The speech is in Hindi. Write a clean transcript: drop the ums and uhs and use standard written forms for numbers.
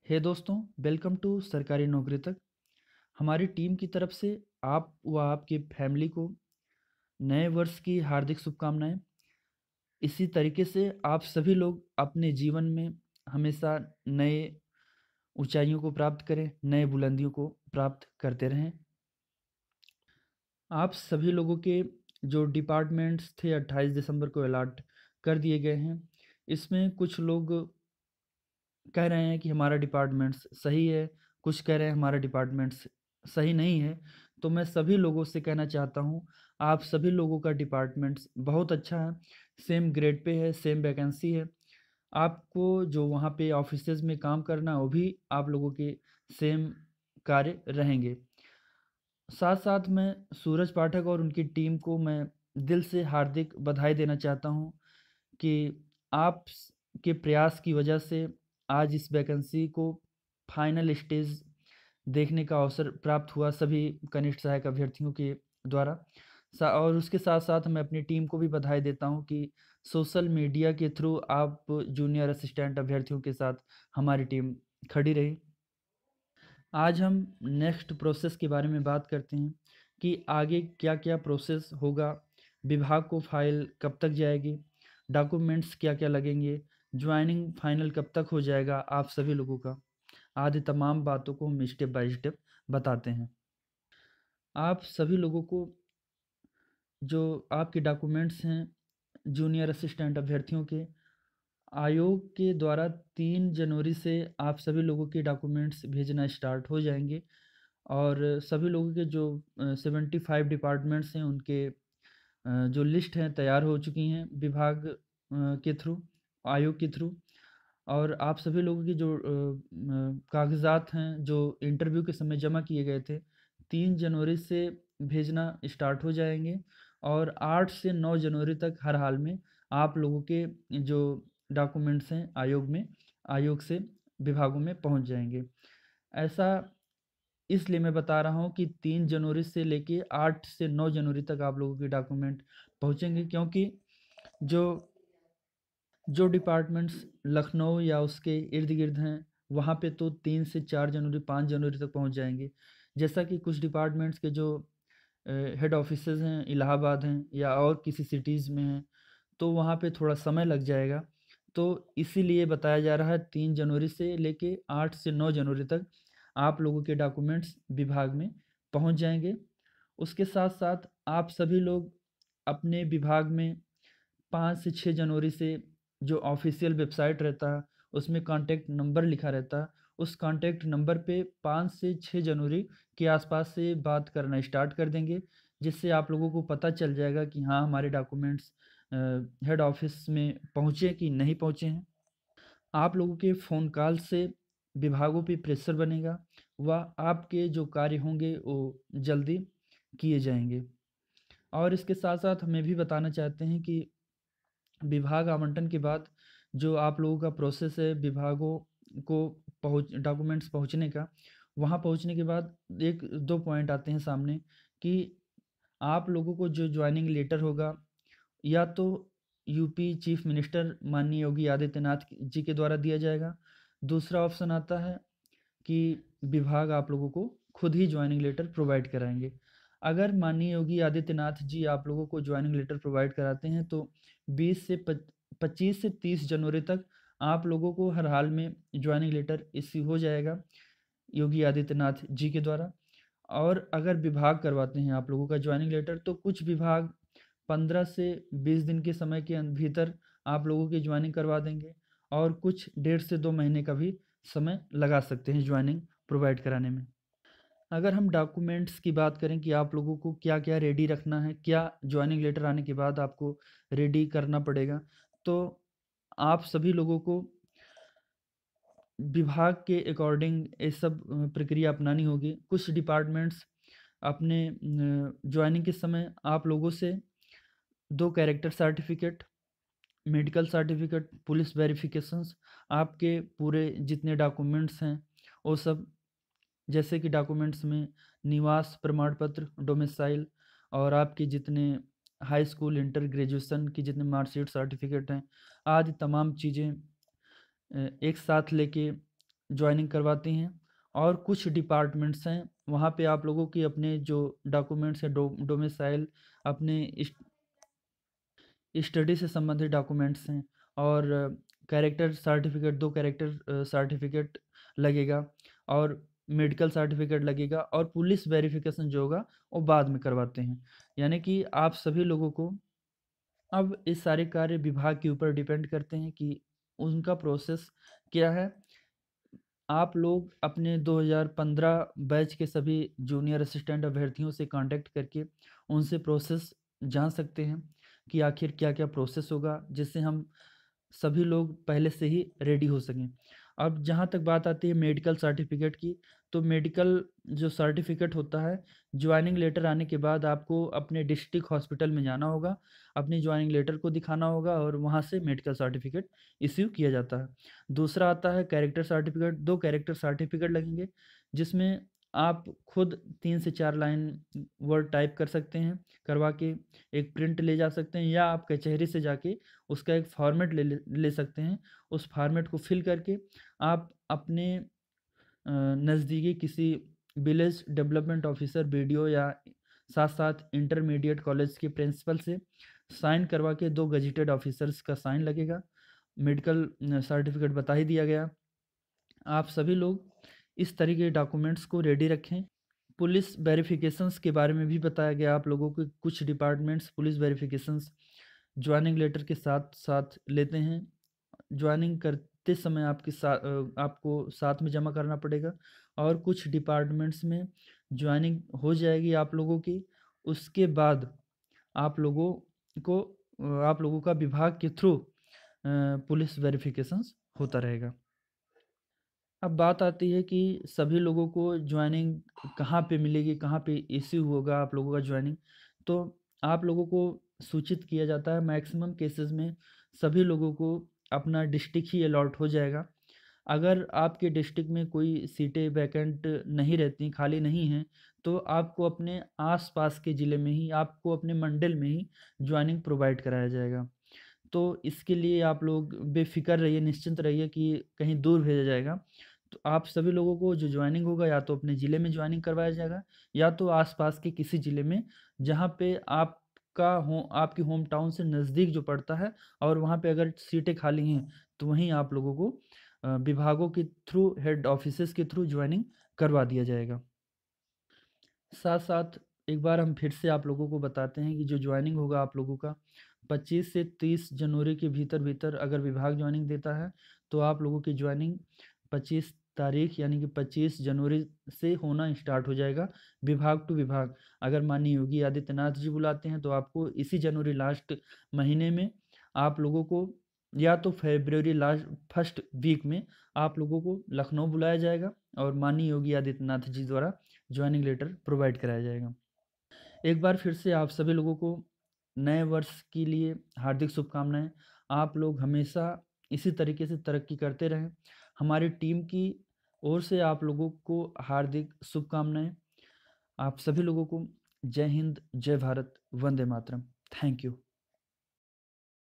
हे दोस्तों, वेलकम टू सरकारी नौकरी तक। हमारी टीम की तरफ से आप व आपकी फैमिली को नए वर्ष की हार्दिक शुभकामनाएं। इसी तरीके से आप सभी लोग अपने जीवन में हमेशा नए ऊंचाइयों को प्राप्त करें, नए बुलंदियों को प्राप्त करते रहें। आप सभी लोगों के जो डिपार्टमेंट्स थे 28 दिसंबर को अलॉट कर दिए गए हैं। इसमें कुछ लोग कह रहे हैं कि हमारा डिपार्टमेंट्स सही है, कुछ कह रहे हैं हमारा डिपार्टमेंट्स सही नहीं है। तो मैं सभी लोगों से कहना चाहता हूँ, आप सभी लोगों का डिपार्टमेंट्स बहुत अच्छा है, सेम ग्रेड पे है, सेम वैकेंसी है। आपको जो वहाँ पे ऑफिसेज़ में काम करना है, वो भी आप लोगों के सेम कार्य रहेंगे। साथ-साथ मैं सूरज पाठक और उनकी टीम को मैं दिल से हार्दिक बधाई देना चाहता हूँ कि आप के प्रयास की वजह से आज इस वैकेंसी को फाइनल स्टेज देखने का अवसर प्राप्त हुआ सभी कनिष्ठ सहायक अभ्यर्थियों के द्वारा। और उसके साथ साथ मैं अपनी टीम को भी बधाई देता हूँ कि सोशल मीडिया के थ्रू आप जूनियर असिस्टेंट अभ्यर्थियों के साथ हमारी टीम खड़ी रही। आज हम नेक्स्ट प्रोसेस के बारे में बात करते हैं कि आगे क्या-क्या प्रोसेस होगा, विभाग को फाइल कब तक जाएगी, डॉक्यूमेंट्स क्या-क्या लगेंगे, जॉइनिंग फाइनल कब तक हो जाएगा आप सभी लोगों का, आदि तमाम बातों को हम स्टेप बाय स्टेप बताते हैं। आप सभी लोगों को जो आपके डॉक्यूमेंट्स हैं, जूनियर असिस्टेंट अभ्यर्थियों के, आयोग के द्वारा 3 जनवरी से आप सभी लोगों के डॉक्यूमेंट्स भेजना स्टार्ट हो जाएँगे। और सभी लोगों के जो 75 डिपार्टमेंट्स हैं उनके जो लिस्ट हैं तैयार हो चुकी हैं विभाग के थ्रू, आयोग के थ्रू। और आप सभी लोगों की जो कागज़ात हैं जो इंटरव्यू के समय जमा किए गए थे, 3 जनवरी से भेजना स्टार्ट हो जाएँगे और 8 से 9 जनवरी तक हर हाल में आप लोगों के जो डॉक्यूमेंट्स हैं आयोग से विभागों में पहुँच जाएँगे। ऐसा इसलिए मैं बता रहा हूँ कि 3 जनवरी से लेके 8 से 9 जनवरी तक आप लोगों के डॉक्यूमेंट पहुँचेंगे, क्योंकि जो जो डिपार्टमेंट्स लखनऊ या उसके इर्द-गिर्द हैं, वहाँ पे तो 3 से 4 जनवरी, 5 जनवरी तक पहुँच जाएँगे। जैसा कि कुछ डिपार्टमेंट्स के जो हेड ऑफ़िसेज़ हैं, इलाहाबाद हैं या और किसी सिटीज़ में हैं, तो वहाँ पे थोड़ा समय लग जाएगा। तो इसीलिए बताया जा रहा है 3 जनवरी से लेके 8 से 9 जनवरी तक आप लोगों के डॉक्यूमेंट्स विभाग में पहुँच जाएँगे। उसके साथ-साथ आप सभी लोग अपने विभाग में 5 से 6 जनवरी से जो ऑफ़िशियल वेबसाइट रहता है, उसमें कॉन्टैक्ट नंबर लिखा रहता है, उस कॉन्टैक्ट नंबर पे 5 से 6 जनवरी के आसपास से बात करना स्टार्ट कर देंगे, जिससे आप लोगों को पता चल जाएगा कि हाँ, हमारे डॉक्यूमेंट्स हेड ऑफ़िस में पहुँचे कि नहीं पहुँचे हैं। आप लोगों के फ़ोन कॉल से विभागों पे प्रेशर बनेगा व आपके जो कार्य होंगे वो जल्दी किए जाएँगे। और इसके साथ-साथ हम ये भी बताना चाहते हैं कि विभाग आवंटन के बाद जो आप लोगों का प्रोसेस है विभागों को पहुँच डॉक्यूमेंट्स पहुँचने का, वहाँ पहुँचने के बाद 1-2 पॉइंट आते हैं सामने कि आप लोगों को जो जॉइनिंग लेटर होगा, या तो यूपी चीफ मिनिस्टर माननीय योगी आदित्यनाथ जी के द्वारा दिया जाएगा। दूसरा ऑप्शन आता है कि विभाग आप लोगों को खुद ही जॉइनिंग लेटर प्रोवाइड कराएँगे। अगर माननीय योगी आदित्यनाथ जी आप लोगों को जॉइनिंग लेटर प्रोवाइड कराते हैं तो 20 से पच 25 से 30 जनवरी तक आप लोगों को हर हाल में जॉइनिंग लेटर इश्यू हो जाएगा योगी आदित्यनाथ जी के द्वारा। और अगर विभाग करवाते हैं आप लोगों का जॉइनिंग लेटर, तो कुछ विभाग 15 से 20 दिन के समय के भीतर आप लोगों की जॉइनिंग करवा देंगे और कुछ 1.5 से 2 महीने का भी समय लगा सकते हैं जॉइनिंग प्रोवाइड कराने में। अगर हम डॉक्यूमेंट्स की बात करें कि आप लोगों को क्या-क्या रेडी रखना है, क्या जॉइनिंग लेटर आने के बाद आपको रेडी करना पड़ेगा, तो आप सभी लोगों को विभाग के अकॉर्डिंग ये सब प्रक्रिया अपनानी होगी। कुछ डिपार्टमेंट्स अपने जॉइनिंग के समय आप लोगों से 2 character certificate, medical certificate, police verifications, आपके पूरे जितने डॉक्यूमेंट्स हैं, वो सब, जैसे कि डॉक्यूमेंट्स में निवास प्रमाण पत्र, डोमिसाइल और आपके जितने हाई स्कूल, इंटर, ग्रेजुएशन की जितने मार्कशीट, सर्टिफ़िकेट हैं, आदि तमाम चीज़ें एक साथ लेके जॉइनिंग करवाती हैं और कुछ डिपार्टमेंट्स हैं, वहाँ पे आप लोगों की अपने जो डॉक्यूमेंट्स हैं, डोमिसाइल, अपने स्टडी से संबंधित डॉक्यूमेंट्स हैं और कैरेक्टर सर्टिफिकेट, 2 कैरेक्टर सर्टिफिकेट लगेगा और मेडिकल सर्टिफिकेट लगेगा और पुलिस वेरिफिकेशन जो होगा वो बाद में करवाते हैं। यानी कि आप सभी लोगों को अब इस सारे कार्य विभाग के ऊपर डिपेंड करते हैं कि उनका प्रोसेस क्या है। आप लोग अपने 2015 बैच के सभी जूनियर असिस्टेंट अभ्यर्थियों से कांटेक्ट करके उनसे प्रोसेस जान सकते हैं कि आखिर क्या-क्या प्रोसेस होगा, जिससे हम सभी लोग पहले से ही रेडी हो सकें। अब जहाँ तक बात आती है मेडिकल सर्टिफ़िकेट की, तो मेडिकल जो सर्टिफ़िकेट होता है, जॉइनिंग लेटर आने के बाद आपको अपने डिस्ट्रिक्ट हॉस्पिटल में जाना होगा, अपनी जॉइनिंग लेटर को दिखाना होगा और वहाँ से मेडिकल सर्टिफ़िकेट इश्यू किया जाता है। दूसरा आता है कैरेक्टर सर्टिफ़िकेट, 2 कैरेक्टर सर्टिफ़िकेट लगेंगे, जिसमें आप खुद 3 से 4 लाइन वर्ड टाइप कर सकते हैं, करवा के एक प्रिंट ले जा सकते हैं या आप कचहरी से जाके उसका एक फॉर्मेट ले सकते हैं। उस फॉर्मेट को फिल करके आप अपने नज़दीकी किसी विलेज डेवलपमेंट ऑफिसर बीडीओ या साथ-साथ इंटरमीडिएट कॉलेज के प्रिंसिपल से साइन करवा के 2 गेज़ेटेड ऑफिसर्स का साइन लगेगा। मेडिकल सर्टिफ़िकेट बता ही दिया गया। आप सभी लोग इस तरह के डॉक्यूमेंट्स को रेडी रखें। पुलिस वेरिफ़िकेशंस के बारे में भी बताया गया आप लोगों को, कुछ डिपार्टमेंट्स पुलिस वेरिफ़िकेशंस जॉइनिंग लेटर के साथ-साथ लेते हैं। जॉइनिंग करते समय आपको साथ में जमा करना पड़ेगा और कुछ डिपार्टमेंट्स में जॉइनिंग हो जाएगी आप लोगों की, उसके बाद आप लोगों को आप लोगों का विभाग के थ्रू पुलिस वेरिफ़िकेशंस होता रहेगा। अब बात आती है कि सभी लोगों को जॉइनिंग कहाँ पे मिलेगी, कहाँ पे इश्यू होगा आप लोगों का जॉइनिंग। तो आप लोगों को सूचित किया जाता है, मैक्सिमम केसेस में सभी लोगों को अपना डिस्ट्रिक्ट ही अलॉट हो जाएगा। अगर आपके डिस्ट्रिक्ट में कोई सीटें वैकेंट नहीं रहती, खाली नहीं हैं, तो आपको अपने आस-पास के ज़िले में ही, आपको अपने मंडल में ही जॉइनिंग प्रोवाइड कराया जाएगा। तो इसके लिए आप लोग बेफ़िक्र रहिए, निश्चिंत रहिए कि कहीं दूर भेजा जाएगा। तो आप सभी लोगों को जो जॉइनिंग होगा या तो अपने ज़िले में जॉइनिंग करवाया जाएगा या तो आस-पास के किसी ज़िले में जहाँ पे आपकी होम टाउन से नज़दीक जो पड़ता है और वहाँ पे अगर सीटें खाली हैं, तो वहीं आप लोगों को विभागों के थ्रू, हेड ऑफ़िसेज़ के थ्रू जॉइनिंग करवा दिया जाएगा। साथ-साथ एक बार हम फिर से आप लोगों को बताते हैं कि जो जॉइनिंग होगा आप लोगों का 25 से 30 जनवरी के भीतर-भीतर अगर विभाग जॉइनिंग देता है, तो आप लोगों की जॉइनिंग 25 तारीख यानी कि 25 जनवरी से होना स्टार्ट हो जाएगा, विभाग टू विभाग। अगर माननीय योगी आदित्यनाथ जी बुलाते हैं, तो आपको इसी जनवरी लास्ट महीने में आप लोगों को या तो फ़रवरी लास्ट फर्स्ट वीक में आप लोगों को लखनऊ बुलाया जाएगा और माननीय योगी आदित्यनाथ जी द्वारा जॉइनिंग लेटर प्रोवाइड कराया जाएगा। एक बार फिर से आप सभी लोगों को नए वर्ष के लिए हार्दिक शुभकामनाएँ। आप लोग हमेशा इसी तरीके से तरक्की करते रहें। हमारी टीम की ओर से आप लोगों को हार्दिक शुभकामनाएँ। आप सभी लोगों को जय हिंद, जय भारत, वंदे मातरम। Thank you.